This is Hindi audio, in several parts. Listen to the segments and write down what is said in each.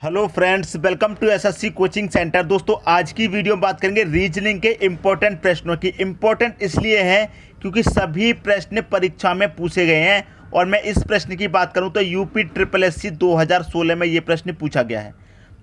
Hello friends, welcome to SSC coaching centre. दोस्तों, आज की वीडियो में बात करेंगे रीजनिंग के इम्पोर्टेंट प्रश्नों की। इम्पोर्टेंट इसलिए है क्योंकि सभी प्रश्न परीक्षा में पूछे गए हैं और मैं इस प्रश्न की बात करूं तो यूपी ट्रिपल एससी 2016 में ये प्रश्न पूछा गया है।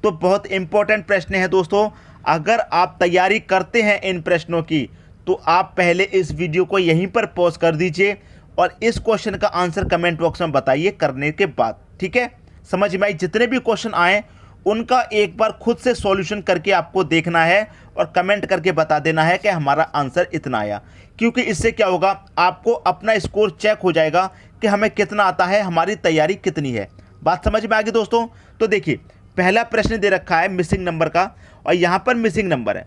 तो बहुत इम्पोर्टेंट प्रश्न है दोस्तों। अगर आप तैयारी करते हैं इन प्रश्नों की तो आप पहले इस वीडियो को यहीं पर पॉज कर दीजिए और इस क्वेश्चन का आंसर कमेंट बॉक्स में बताइए करने के बाद। ठीक है, समझ में आई? जितने भी क्वेश्चन आए उनका एक बार खुद से सॉल्यूशन करके आपको देखना है और कमेंट करके बता देना है कि हमारा आंसर इतना आया। क्योंकि इससे क्या होगा, आपको अपना स्कोर चेक हो जाएगा कि हमें कितना आता है, हमारी तैयारी कितनी है। बात समझ में आ गई दोस्तों? तो देखिए, पहला प्रश्न दे रखा है मिसिंग नंबर का और यहाँ पर मिसिंग नंबर है।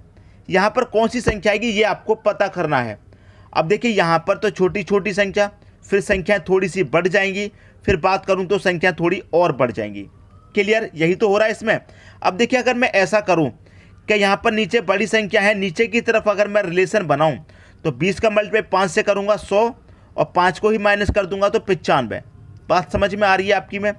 यहाँ पर कौन सी संख्या आएगी ये आपको पता करना है। अब देखिए, यहाँ पर तो छोटी छोटी संख्या, फिर संख्याएं थोड़ी सी बढ़ जाएंगी, फिर बात करूं तो संख्या थोड़ी और बढ़ जाएंगी। क्लियर? यही तो हो रहा है इसमें। अब देखिए, अगर मैं ऐसा करूं कि यहाँ पर नीचे बड़ी संख्या है, नीचे की तरफ अगर मैं रिलेशन बनाऊं तो 20 का मल्टीप्लाई 5 से करूंगा 100 और 5 को ही माइनस कर दूंगा तो 95। बात समझ में आ रही है आपकी में?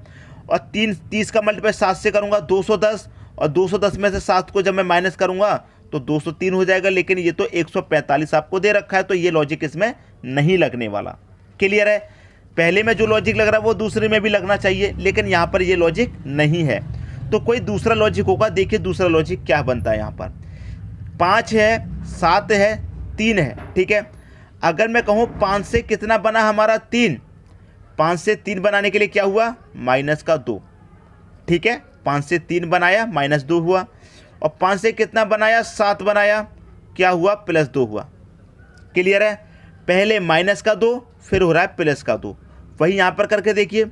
और 30 का मल्टीप्लाई 7 से करूंगा 210 और 210 में से 7 को जब मैं माइनस करूंगा तो 203 हो जाएगा। लेकिन ये तो 145 आपको दे रखा है, तो ये लॉजिक इसमें नहीं लगने वाला। क्लियर है? पहले में जो लॉजिक लग रहा है वो दूसरे में भी लगना चाहिए, लेकिन यहाँ पर ये लॉजिक नहीं है। तो कोई दूसरा लॉजिक होगा। देखिए दूसरा लॉजिक क्या बनता है। यहाँ पर 5 है, 7 है, 3 है। ठीक है, अगर मैं कहूँ 5 से कितना बना हमारा 3, 5 से 3 बनाने के लिए क्या हुआ, माइनस का 2। ठीक है, 5 से 3 बनाया माइनस 2 हुआ, और 5 से कितना बनाया, 7 बनाया, क्या हुआ, प्लस 2 हुआ। क्लियर है? पहले माइनस का 2, फिर हो रहा है प्लस का 2। वही यहाँ पर करके देखिए,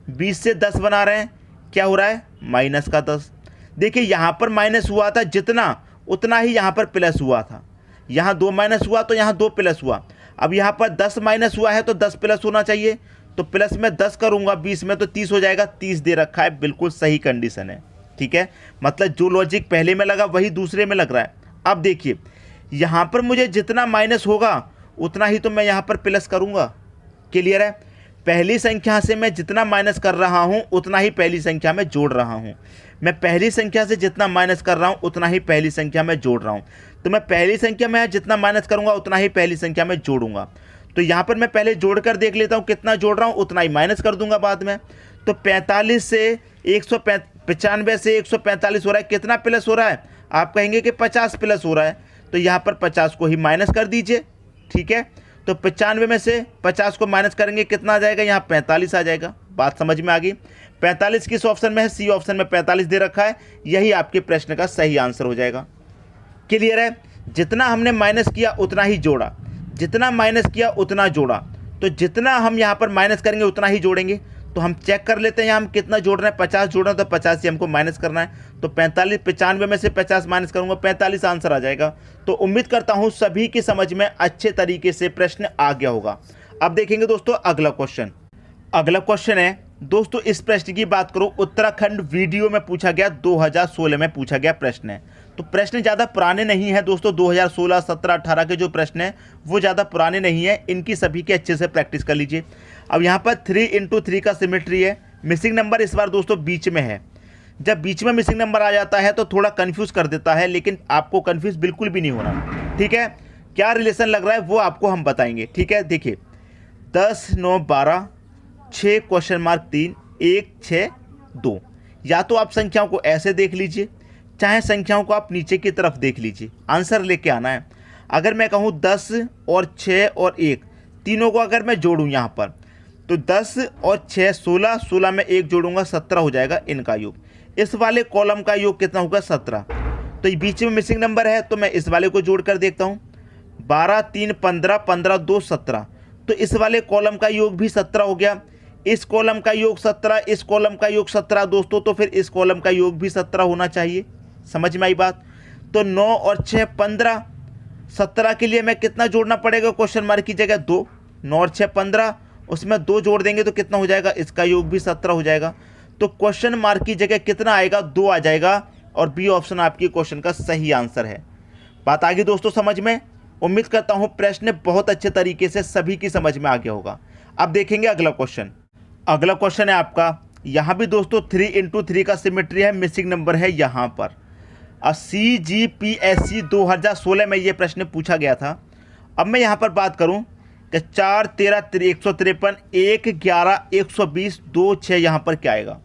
20 से 10 बना रहे हैं, क्या हो रहा है, माइनस का 10। देखिए यहाँ पर माइनस हुआ था जितना, उतना ही यहाँ पर प्लस हुआ था। यहाँ 2 माइनस हुआ तो यहाँ 2 प्लस हुआ। अब यहाँ पर 10 माइनस हुआ है तो 10 प्लस होना चाहिए। तो प्लस में 10 करूँगा 20 में तो 30 हो जाएगा। 30 दे रखा है, बिल्कुल सही कंडीशन है। ठीक है, मतलब जो लॉजिक पहले में लगा वही दूसरे में लग रहा है। अब देखिए, यहाँ पर मुझे जितना माइनस होगा उतना ही तो मैं यहाँ पर प्लस करूँगा। क्लियर है? पहली संख्या से मैं जितना माइनस कर रहा हूँ उतना ही पहली संख्या में जोड़ रहा हूँ। मैं पहली संख्या से जितना माइनस कर रहा हूँ उतना ही पहली संख्या में जोड़ रहा हूँ। तो मैं पहली संख्या में जितना माइनस करूँगा उतना ही पहली संख्या में जोड़ूंगा। तो यहाँ पर मैं पहले जोड़ कर देख लेता हूँ कितना जोड़ रहा हूँ, उतना ही माइनस कर दूंगा बाद में। तो 45 से 195 से 145 हो रहा है, कितना प्लस हो रहा है? आप कहेंगे कि 50 प्लस हो रहा है, तो यहाँ पर 50 को ही माइनस कर दीजिए। ठीक है, तो 95 में से 50 को माइनस करेंगे, कितना आ जाएगा, यहाँ 45 आ जाएगा। बात समझ में आ गई? 45 किस ऑप्शन में है? सी ऑप्शन में 45 दे रखा है। यही आपके प्रश्न का सही आंसर हो जाएगा। क्लियर है? जितना हमने माइनस किया उतना ही जोड़ा, जितना माइनस किया उतना जोड़ा। तो जितना हम यहाँ पर माइनस करेंगे उतना ही जोड़ेंगे। तो हम चेक कर लेते हैं यहाँ हम कितना जोड़ रहे हैं। 50 जोड़ रहे हैं तो 50 से हमको माइनस करना है। तो 95 में से 50 माइनस करूंगा, 45 आंसर आ जाएगा। तो उम्मीद करता हूँ सभी की समझ में अच्छे तरीके से प्रश्न आ गया होगा। अब देखेंगे दोस्तों अगला क्वेश्चन। अगला क्वेश्चन है दोस्तों, इस प्रश्न की बात करूँ, उत्तराखंड वीडियो में पूछा गया, 2016 में पूछा गया प्रश्न है। तो प्रश्न ज़्यादा पुराने नहीं है दोस्तों। 2016, 17, 18 के जो प्रश्न हैं वो ज़्यादा पुराने नहीं है। इनकी सभी के अच्छे से प्रैक्टिस कर लीजिए। अब यहाँ पर 3 × 3 का सिमेट्री है। मिसिंग नंबर इस बार दोस्तों बीच में है। जब बीच में मिसिंग नंबर आ जाता है तो थोड़ा कन्फ्यूज़ कर देता है, लेकिन आपको कन्फ्यूज़ बिल्कुल भी नहीं होना। ठीक है, क्या रिलेशन लग रहा है वो आपको हम बताएंगे। ठीक है, देखिए 10, 9, 12, 6 क्वेश्चन मार्क 3, 1, 6, 2। या तो आप संख्याओं को ऐसे देख लीजिए, चाहे संख्याओं को आप नीचे की तरफ देख लीजिए, आंसर लेके आना है। अगर मैं कहूँ 10 और 6 और 1, तीनों को अगर मैं जोड़ूँ यहाँ पर, तो 10 और 6 16, 16 में 1 जोड़ूंगा 17 हो जाएगा इनका योग। इस वाले कॉलम का योग कितना होगा, 17। तो ये बीच में मिसिंग नंबर है तो मैं इस वाले को जोड़ कर देखता हूँ। 12, 3, 15, 15, 2, 17। तो इस वाले कॉलम का योग भी 17 हो गया। इस कॉलम का योग 17, इस कॉलम का योग 17 दोस्तों, तो फिर इस कॉलम का योग भी 17 होना चाहिए। समझ में आई बात? तो 9 और 6 15, 17 के लिए मैं कितना जोड़ना पड़ेगा, क्वेश्चन मार्क की जगह 2। 9 और 6 15, उसमें 2 जोड़ देंगे तो कितना हो जाएगा, इसका योग भी 17 हो जाएगा। तो क्वेश्चन मार्क की जगह कितना आएगा, 2 आ जाएगा। और बी ऑप्शन आपकी क्वेश्चन का सही आंसर है। बात आ गई दोस्तों समझ में? उम्मीद करता हूँ प्रश्न बहुत अच्छे तरीके से सभी की समझ में आ गया होगा। अब देखेंगे अगला क्वेश्चन। अगला क्वेश्चन है आपका यहाँ भी दोस्तों 3 × 3 का सिमेट्री है, मिसिंग नंबर है यहाँ पर। CGPSC 2016 में ये प्रश्न पूछा गया था। अब मैं यहाँ पर बात करूँ कि 4, 13, 153, 1, 11, 120, 2, 6 यहाँ पर क्या आएगा।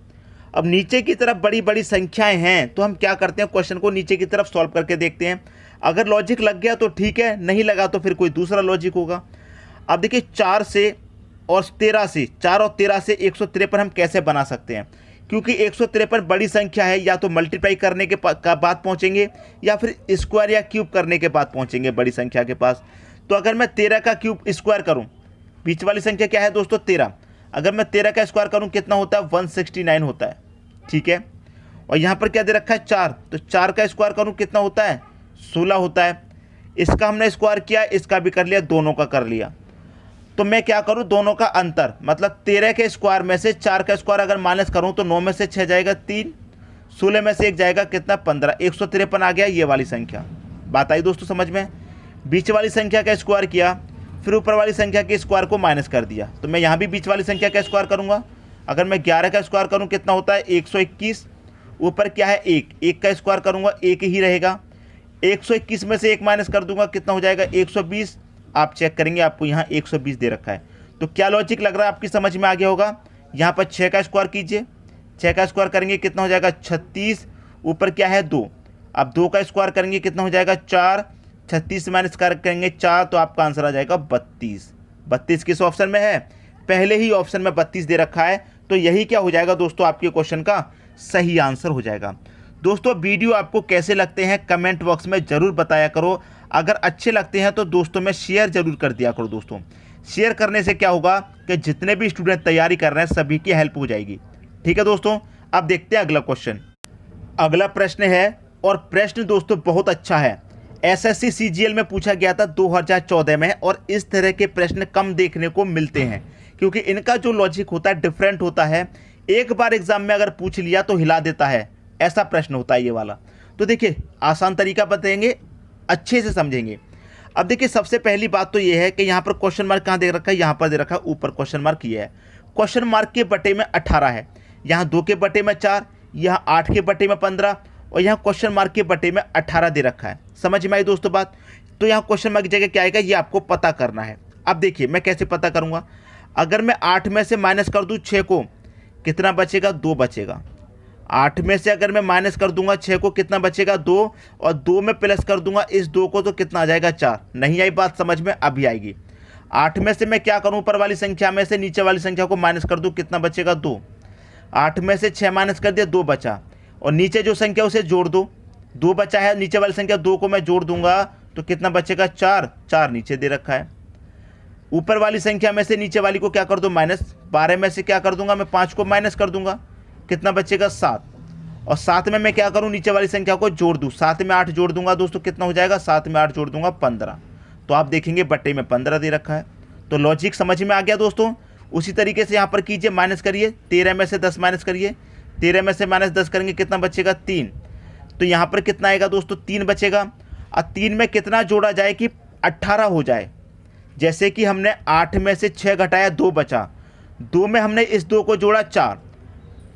अब नीचे की तरफ बड़ी बड़ी संख्याएं हैं, तो हम क्या करते हैं, क्वेश्चन को नीचे की तरफ सॉल्व करके देखते हैं। अगर लॉजिक लग गया तो ठीक है, नहीं लगा तो फिर कोई दूसरा लॉजिक होगा। अब देखिए 4 और 13 से 153 हम कैसे बना सकते हैं, क्योंकि 153 बड़ी संख्या है, या तो मल्टीप्लाई करने के बाद पहुंचेंगे या फिर स्क्वायर या क्यूब करने के बाद पहुंचेंगे बड़ी संख्या के पास। तो अगर मैं 13 का क्यूब स्क्वायर करूं, बीच वाली संख्या क्या है दोस्तों 13, अगर मैं 13 का स्क्वायर करूं कितना होता है 169 होता है, ठीक है। और यहाँ पर क्या दे रखा है 4, तो 4 का स्क्वायर करूं कितना होता है 16 होता है। इसका हमने स्क्वायर किया, इसका भी कर लिया, दोनों का कर लिया। तो मैं क्या करूं, दोनों का अंतर मतलब 13 के स्क्वायर में से 4 का स्क्वायर अगर माइनस करूं तो 9 में से 6 जाएगा 3, 16 में से 1 जाएगा कितना 15, 153 आ गया ये वाली संख्या। बात आई दोस्तों समझ में। बीच वाली संख्या का स्क्वायर किया, फिर ऊपर वाली संख्या के स्क्वायर को माइनस कर दिया। तो मैं यहाँ भी बीच वाली संख्या का स्क्वायर करूँगा। अगर मैं 11 का स्क्वायर करूँ कितना होता है 121, ऊपर क्या है 1 का स्क्वायर करूँगा 1 ही रहेगा। 121 में से 1 माइनस कर दूंगा कितना हो जाएगा 120। आप चेक करेंगे आपको यहाँ 120 दे रखा है। तो क्या लॉजिक लग रहा है आपकी समझ में आ गया होगा। यहाँ पर 6 का स्क्वायर कीजिए, 6 का स्क्वायर करेंगे कितना हो जाएगा 36, ऊपर क्या है 2, अब 2 का स्क्वायर करेंगे कितना हो जाएगा 4, 36 से माइनस करेंगे 4, तो आपका आंसर आ जाएगा 32। 32 किस ऑप्शन में है, पहले ही ऑप्शन में 32 दे रखा है। तो यही क्या हो जाएगा दोस्तों आपके क्वेश्चन का सही आंसर हो जाएगा। दोस्तों वीडियो आपको कैसे लगते हैं कमेंट बॉक्स में ज़रूर बताया करो। अगर अच्छे लगते हैं तो दोस्तों में शेयर ज़रूर कर दिया करो। दोस्तों शेयर करने से क्या होगा कि जितने भी स्टूडेंट तैयारी कर रहे हैं सभी की हेल्प हो जाएगी। ठीक है दोस्तों, अब देखते हैं अगला क्वेश्चन। अगला प्रश्न है, और प्रश्न दोस्तों बहुत अच्छा है। SSC CGL में पूछा गया था 2014 में, और इस तरह के प्रश्न कम देखने को मिलते हैं क्योंकि इनका जो लॉजिक होता है डिफरेंट होता है। एक बार एग्जाम में अगर पूछ लिया तो हिला देता है, ऐसा प्रश्न होता है ये वाला। तो देखिए आसान तरीका बताएंगे, अच्छे से समझेंगे। अब देखिए सबसे पहली बात तो ये है कि यहाँ पर क्वेश्चन मार्क कहाँ दे रखा है, यहाँ पर दे रखा है ऊपर क्वेश्चन मार्क ये है। क्वेश्चन मार्क के बटे में 18 है, यहाँ 2 के बटे में 4, यहाँ 8 के बटे में 15, और यहाँ क्वेश्चन मार्क के बटे में 18 दे रखा है। समझ में आई दोस्तों बात। तो यहाँ क्वेश्चन मार्क की जगह क्या आएगा ये आपको पता करना है। अब देखिए मैं कैसे पता करूँगा, अगर मैं 8 में से माइनस कर दूँ 6 को कितना बचेगा 2 बचेगा। 8 में से अगर मैं माइनस कर दूंगा 6 को कितना बचेगा 2, और 2 में प्लस कर दूंगा इस 2 को तो कितना आ जाएगा 4। नहीं आई बात समझ में, अभी आएगी। 8 में से मैं क्या करूं, ऊपर वाली संख्या में से नीचे वाली संख्या को माइनस कर दूं कितना बचेगा 2। 8 में से 6 माइनस कर दिया 2 बचा, और नीचे जो संख्या उसे जोड़ दो, 2 बचा है, नीचे वाली संख्या 2 को मैं जोड़ दूंगा तो कितना बचेगा 4, 4 नीचे दे रखा है। ऊपर वाली संख्या में से नीचे वाली को क्या कर दो माइनस, 12 में से क्या कर दूंगा मैं 5 को माइनस कर दूंगा, कितना बचेगा 7, और 7 में मैं क्या करूं नीचे वाली संख्या को जोड़ दूं, 7 में 8 जोड़ दूंगा दोस्तों कितना हो जाएगा 7 में 8 जोड़ दूंगा 15। तो आप देखेंगे बट्टे में 15 दे रखा है। तो लॉजिक समझ में आ गया दोस्तों। उसी तरीके से यहाँ पर कीजिए, माइनस करिए, 13 में से 10 माइनस करिए, 13 में से माइनस 10 करेंगे कितना बचेगा 3। तो यहाँ पर कितना आएगा दोस्तों 3 बचेगा। और 3 में कितना जोड़ा जाए कि 18 हो जाए। जैसे कि हमने 8 में से 6 घटाया 2 बचा, 2 में हमने इस 2 को जोड़ा 4,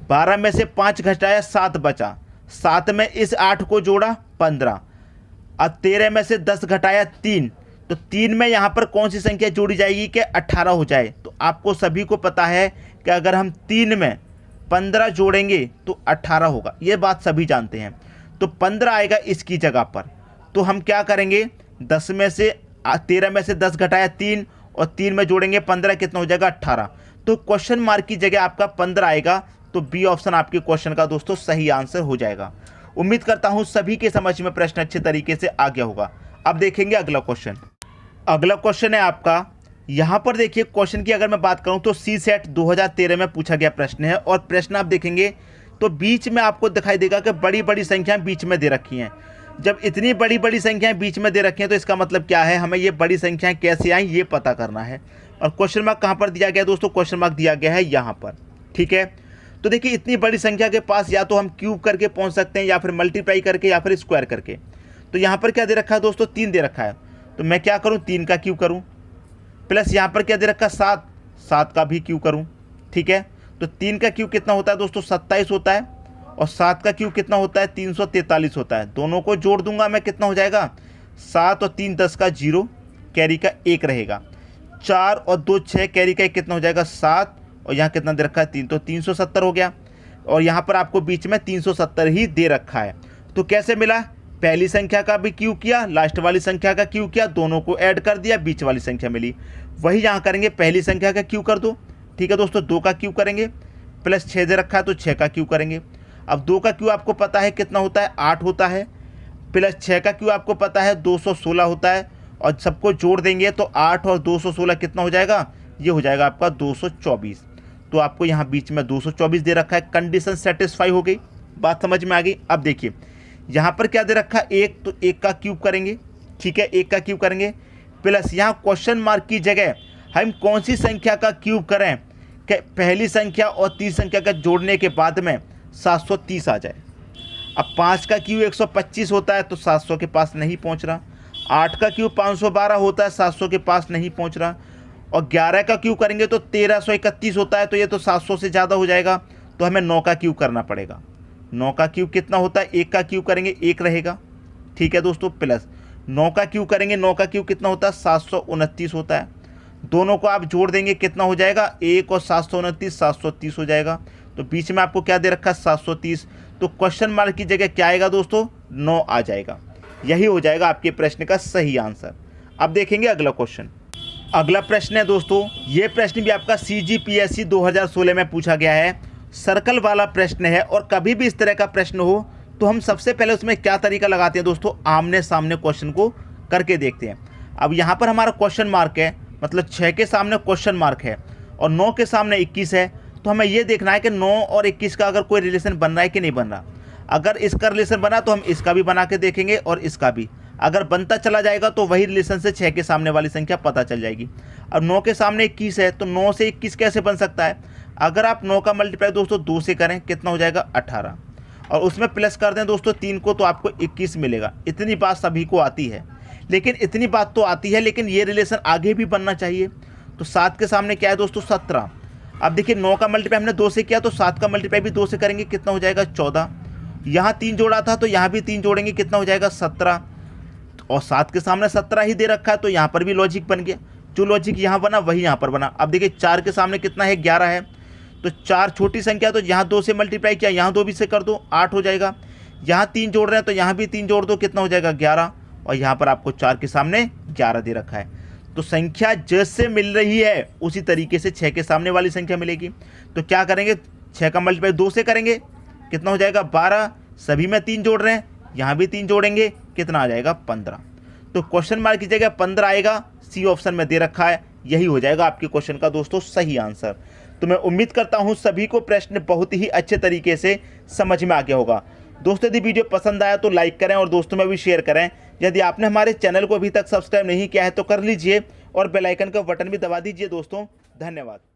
12 में से 5 घटाया 7 बचा, 7 में इस 8 को जोड़ा 15, और 13 में से 10 घटाया 3, तो 3 में यहाँ पर कौन सी संख्या जोड़ी जाएगी कि 18 हो जाए। तो आपको सभी को पता है कि अगर हम 3 में 15 जोड़ेंगे तो 18 होगा, ये बात सभी जानते हैं। तो 15 आएगा इसकी जगह पर। तो हम क्या करेंगे, 13 में से 10 घटाया 3, और 3 में जोड़ेंगे 15 कितना हो जाएगा 18। तो क्वेश्चन मार्क की जगह आपका 15 आएगा। तो बी ऑप्शन आपके क्वेश्चन का दोस्तों सही आंसर हो जाएगा। उम्मीद करता हूं सभी के समझ में प्रश्न अच्छे तरीके से आ गया होगा। अब देखेंगे अगला क्वेश्चन। अगला क्वेश्चन है आपका, यहां पर देखिए क्वेश्चन की अगर मैं बात करूं तो CSET 2013 में पूछा गया प्रश्न है, और प्रश्न आप देखेंगे तो बीच में आपको दिखाई देगा कि बड़ी बड़ी संख्याएं बीच में दे रखी हैं। जब इतनी बड़ी बड़ी संख्याएं बीच में दे रखी हैं तो इसका मतलब क्या है, हमें ये बड़ी संख्याएं कैसे आई ये पता करना है। और क्वेश्चन मार्क कहाँ पर दिया गया दोस्तों, क्वेश्चन मार्क दिया गया है यहाँ पर। ठीक है, तो देखिए इतनी बड़ी संख्या के पास या तो हम क्यूब करके पहुँच सकते हैं, या फिर मल्टीप्लाई करके, या फिर स्क्वायर करके। तो यहाँ पर क्या दे रखा है दोस्तों 3 दे रखा है, तो मैं क्या करूँ 3 का क्यूब करूँ, प्लस यहाँ पर क्या दे रखा है 7 का भी क्यूब करूँ। ठीक है, तो 3 का क्यूब कितना होता है दोस्तों 27 होता है, और 7 का क्यूब कितना होता है 343 होता है। दोनों को जोड़ दूंगा मैं, कितना हो जाएगा 7 और 3 10 का 0, कैरी का 1 रहेगा। 4 और 2 6, कैरी का 1 कितना हो जाएगा 7, और यहाँ कितना दे रखा है 3, तो 370 हो गया। और यहाँ पर आपको बीच में 370 ही दे रखा है। तो कैसे मिला, पहली संख्या का भी क्यूब किया, लास्ट वाली संख्या का क्यूब किया, दोनों को ऐड कर दिया, बीच वाली संख्या मिली। वही यहाँ करेंगे, पहली संख्या का क्यूब कर दो, ठीक है दोस्तों, 2 का क्यूब करेंगे, प्लस 6 दे रखा है तो 6 का क्यूब करेंगे। अब 2 का क्यूब आपको पता है कितना होता है 8 होता है, प्लस 6 का क्यूब आपको पता है 216 होता है, और सबको जोड़ देंगे तो 8 और 216 कितना हो जाएगा, ये हो जाएगा आपका 224। तो आपको यहाँ बीच में 224 दे रखा है। कंडीशन सेटिस्फाई हो गई, बात समझ में आ गई। अब देखिए यहाँ पर क्या दे रखा है 1, तो 1 का क्यूब करेंगे, ठीक है 1 का क्यूब करेंगे, प्लस यहाँ क्वेश्चन मार्क की जगह हम कौन सी संख्या का क्यूब करें कि पहली संख्या और तीसरी संख्या का जोड़ने के बाद में 730 आ जाए। अब 5 का क्यूब 125 होता है तो 700 के पास नहीं पहुँच रहा, 8 का क्यूब 512 होता है 700 के पास नहीं पहुँच रहा, और 11 का क्यूब करेंगे तो 1331 होता है, तो ये तो 700 से ज़्यादा हो जाएगा। तो हमें 9 का क्यूब करना पड़ेगा। 9 का क्यूब कितना होता है, 1 का क्यूब करेंगे 1 रहेगा, ठीक है दोस्तों, प्लस 9 का क्यूब करेंगे, 9 का क्यूब कितना होता है 729 होता है। दोनों को आप जोड़ देंगे कितना हो जाएगा 1 और 729 730 हो जाएगा। तो बीच में आपको क्या दे रखा है 730, तो क्वेश्चन मार्क की जगह क्या आएगा दोस्तों 9 आ जाएगा। यही हो जाएगा आपके प्रश्न का सही आंसर। अब देखेंगे अगला क्वेश्चन। अगला प्रश्न है दोस्तों, ये प्रश्न भी आपका CGPSC 2016 में पूछा गया है, सर्कल वाला प्रश्न है। और कभी भी इस तरह का प्रश्न हो तो हम सबसे पहले उसमें क्या तरीका लगाते हैं दोस्तों, आमने सामने क्वेश्चन को करके देखते हैं। अब यहाँ पर हमारा क्वेश्चन मार्क है, मतलब 6 के सामने क्वेश्चन मार्क है और 9 के सामने 21 है, तो हमें ये देखना है कि 9 और 21 का अगर कोई रिलेशन बन रहा है कि नहीं बन रहा। अगर इसका रिलेशन बना तो हम इसका भी बना के देखेंगे और इसका भी, अगर बनता चला जाएगा तो वही रिलेशन से 6 के सामने वाली संख्या पता चल जाएगी। अब 9 के सामने 21 है तो 9 से 21 कैसे बन सकता है, अगर आप 9 का मल्टीप्लाई दोस्तों 2 से करें कितना हो जाएगा 18, और उसमें प्लस कर दें दोस्तों 3 को तो आपको 21 मिलेगा। इतनी बात सभी को आती है, लेकिन इतनी बात तो आती है लेकिन ये रिलेशन आगे भी बनना चाहिए। तो 7 के सामने क्या है दोस्तों 17। अब देखिए 9 का मल्टीप्लाई हमने 2 से किया तो 7 का मल्टीप्लाई भी 2 से करेंगे कितना हो जाएगा 14। यहाँ 3 जोड़ा था तो यहाँ भी 3 जोड़ेंगे कितना हो जाएगा 17, और 7 के सामने 17 ही दे रखा है तो यहाँ पर भी लॉजिक बन गया। जो लॉजिक यहाँ बना वही यहाँ पर बना। अब देखिए 4 के सामने कितना है 11 है, तो 4 छोटी संख्या तो यहाँ 2 से मल्टीप्लाई किया, यहाँ 2 भी से कर दो 8 हो जाएगा। यहाँ 3 जोड़ रहे हैं तो यहाँ भी 3 जोड़ दो कितना हो जाएगा 11, और यहाँ पर आपको 4 के सामने 11 दे रखा है। तो संख्या जैसे मिल रही है उसी तरीके से 6 के सामने वाली संख्या मिलेगी। तो क्या करेंगे 6 का मल्टीप्लाई 2 से करेंगे कितना हो जाएगा 12, सभी में 3 जोड़ रहे हैं, यहाँ भी 3 जोड़ेंगे कितना आ जाएगा 15। तो क्वेश्चन मार्क की जगह 15 आएगा, सी ऑप्शन में दे रखा है। यही हो जाएगा आपके क्वेश्चन का दोस्तों सही आंसर। तो मैं उम्मीद करता हूँ सभी को प्रश्न बहुत ही अच्छे तरीके से समझ में आ गया होगा। दोस्तों यदि वीडियो पसंद आया तो लाइक करें और दोस्तों में भी शेयर करें। यदि आपने हमारे चैनल को अभी तक सब्सक्राइब नहीं किया है तो कर लीजिए और बेल आइकन का बटन भी दबा दीजिए दोस्तों। धन्यवाद।